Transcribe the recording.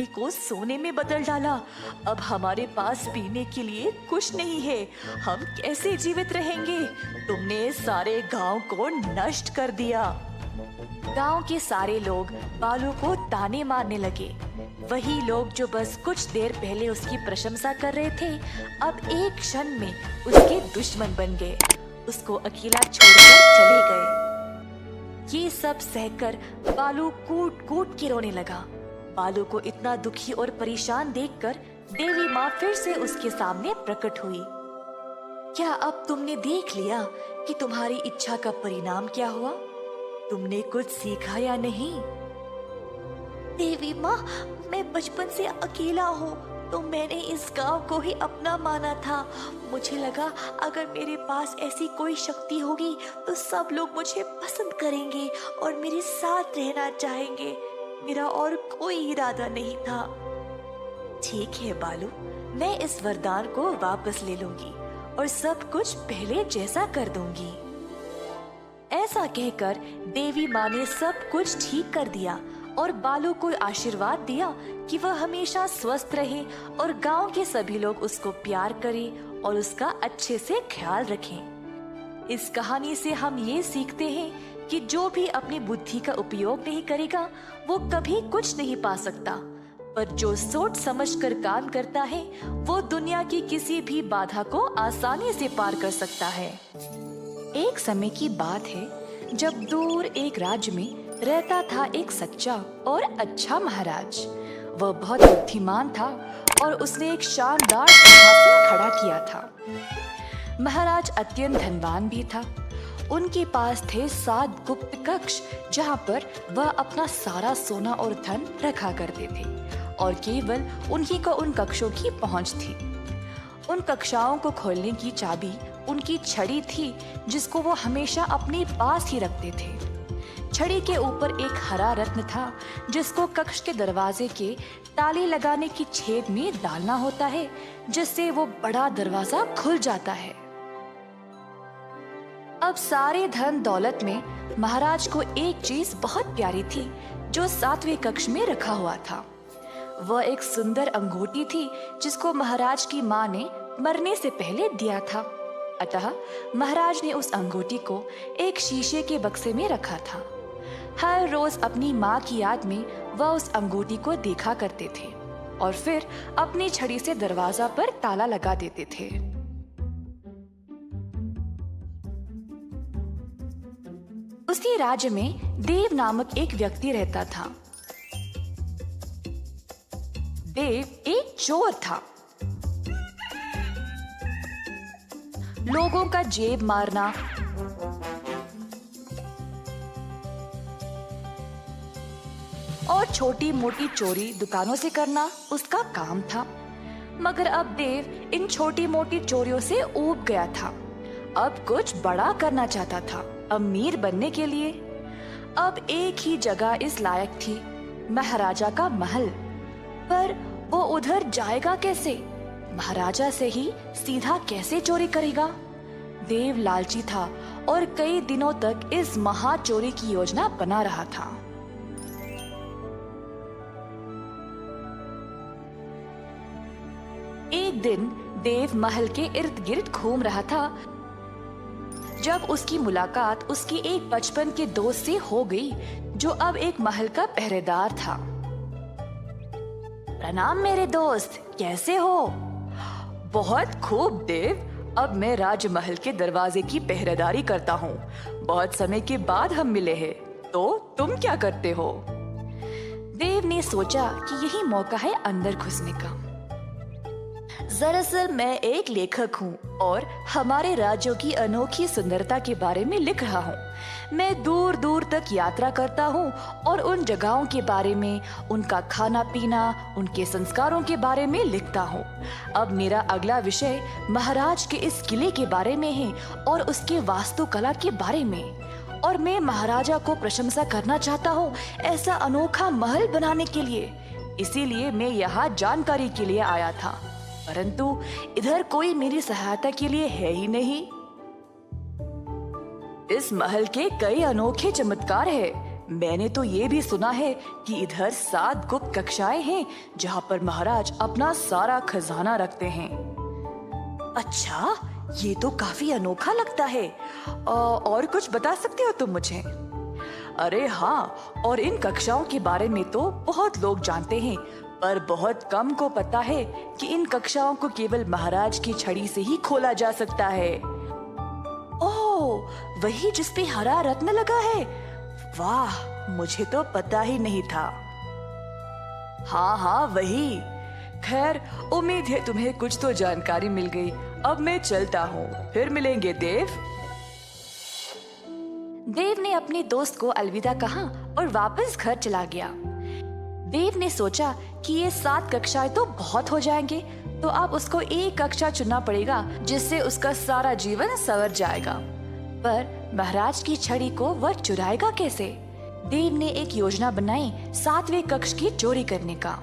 को सोने में बदल डाला। अब हमारे पास पीने के लिए कुछ नहीं है, हम कैसे जीवित रहेंगे? तुमने सारे गांव को नष्ट कर दिया। गांव के सारे लोग बालू को ताने मारने लगे। वही लोग जो बस कुछ देर पहले उसकी प्रशंसा कर रहे थे, अब एक क्षण में उसके दुश्मन बन गए, उसको अकेला छोड़कर चले गए। ये सब सहकर बालू कूट कूट के रोने लगा। बालू को इतना दुखी और परेशान देखकर देवी माँ फिर से उसके सामने प्रकट हुई। क्या अब तुमने देख लिया कि तुम्हारी इच्छा का परिणाम क्या हुआ? तुमने कुछ सीखा या नहीं? देवी माँ, मैं बचपन से अकेला हूँ, तो मैंने इस गांव को ही अपना माना था। मुझे लगा अगर मेरे पास ऐसी कोई शक्ति होगी तो सब लोग मुझे पसंद करेंगे और मेरे साथ रहना चाहेंगे। मेरा और कोई इरादा नहीं था। ठीक है बालू, मैं इस वरदान को वापस ले लूंगी और सब कुछ पहले जैसा कर दूंगी। ऐसा कहकर देवी माँ ने सब कुछ ठीक कर दिया और बालू को आशीर्वाद दिया कि वह हमेशा स्वस्थ रहे और गांव के सभी लोग उसको प्यार करें और उसका अच्छे से ख्याल रखें। इस कहानी से हम ये सीखते हैं कि जो भी अपनी बुद्धि का उपयोग नहीं करेगा वो कभी कुछ नहीं पा सकता, पर जो सोच समझकर काम करता है वो दुनिया की किसी भी बाधा को आसानी से पार कर सकता है। एक समय की बात है जब दूर एक राज्य में रहता था एक सच्चा और अच्छा महाराज। वह बहुत बुद्धिमान था और उसने एक शानदार सिंहासन खड़ा किया था। महाराज अत्यंत धनवान भी था। उनके पास थे 7 गुप्त कक्ष जहाँ पर वह अपना सारा सोना और धन रखा करते थे और केवल उन्हीं को उन कक्षों की पहुँच थी। उन कक्षाओं को खोलने की चाबी उनकी छड़ी थी जिसको वो हमेशा अपने पास ही रखते थे। छड़ी के ऊपर एक हरा रत्न था जिसको कक्ष के दरवाजे के ताले लगाने की छेद में डालना होता है, जिससे वो बड़ा दरवाजा खुल जाता है। अब सारे धन दौलत में महाराज को एक चीज बहुत प्यारी थी जो 7वें कक्ष में रखा हुआ था। वह एक सुंदर अंगूठी थी जिसको महाराज की माँ ने मरने से पहले दिया था। अतः महाराज ने उस अंगूठी को एक शीशे के बक्से में रखा था। हर रोज अपनी माँ की याद में वह उस अंगूठी को देखा करते थे और फिर अपनी छड़ी से दरवाजा पर ताला लगा देते थे। उसी राज्य में देव नामक एक व्यक्ति रहता था। देव एक चोर था। लोगों का जेब मारना, और छोटी मोटी चोरी दुकानों से करना उसका काम था। मगर अब देव इन छोटी मोटी चोरियों से ऊब गया था। अब कुछ बड़ा करना चाहता था, अमीर बनने के लिए। अब एक ही जगह इस लायक थी, महाराजा का महल। पर वो उधर जाएगा कैसे? महाराजा से ही सीधा कैसे चोरी करेगा? देव लालची था और कई दिनों तक इस महा चोरी की योजना बना रहा था। एक दिन देव महल के इर्द गिर्द घूम रहा था जब उसकी मुलाकात उसकी एक बचपन के दोस्त से हो गई जो अब एक महल का पहरेदार था। प्रणाम मेरे दोस्त, कैसे हो? बहुत खूब देव, अब मैं राजमहल के दरवाजे की पहरेदारी करता हूँ। बहुत समय के बाद हम मिले हैं, तो तुम क्या करते हो? देव ने सोचा कि यही मौका है अंदर घुसने का। दरअसल मैं एक लेखक हूँ और हमारे राज्यों की अनोखी सुंदरता के बारे में लिख रहा हूँ। मैं दूर दूर तक यात्रा करता हूँ और उन जगहों के बारे में, उनका खाना पीना, उनके संस्कारों के बारे में लिखता हूँ। अब मेरा अगला विषय महाराज के इस किले के बारे में है और उसके वास्तुकला के बारे में। और मैं महाराजा को प्रशंसा करना चाहता हूँ ऐसा अनोखा महल बनाने के लिए। इसीलिए मैं यहाँ जानकारी के लिए आया था, परंतु इधर कोई मेरी सहायता के लिए है ही नहीं। इस महल के कई अनोखे चमत्कार है। मैंने तो ये भी सुना है कि इधर 7 गुप्त कक्षाएं हैं जहाँ पर महाराज अपना सारा खजाना रखते हैं। अच्छा, ये तो काफी अनोखा लगता है। और कुछ बता सकते हो तुम मुझे? अरे हाँ, और इन कक्षाओं के बारे में तो बहुत लोग जानते हैं, पर बहुत कम को पता है कि इन कक्षाओं को केवल महाराज की छड़ी से ही खोला जा सकता है। ओह, वही जिस पे हरा रत्न लगा है। वाह, मुझे तो पता ही नहीं था। हाँ हाँ, वही। खैर, उम्मीद है तुम्हें कुछ तो जानकारी मिल गई। अब मैं चलता हूँ, फिर मिलेंगे देव। देव ने अपने दोस्त को अलविदा कहा और वापस घर चला गया। देव ने सोचा कि ये 7 कक्षाएं तो बहुत हो जाएंगे, तो अब उसको एक कक्षा चुनना पड़ेगा जिससे उसका सारा जीवन संवर जाएगा। पर महाराज की छड़ी को वह चुराएगा कैसे? देव ने एक योजना बनाई 7वें कक्ष की चोरी करने का।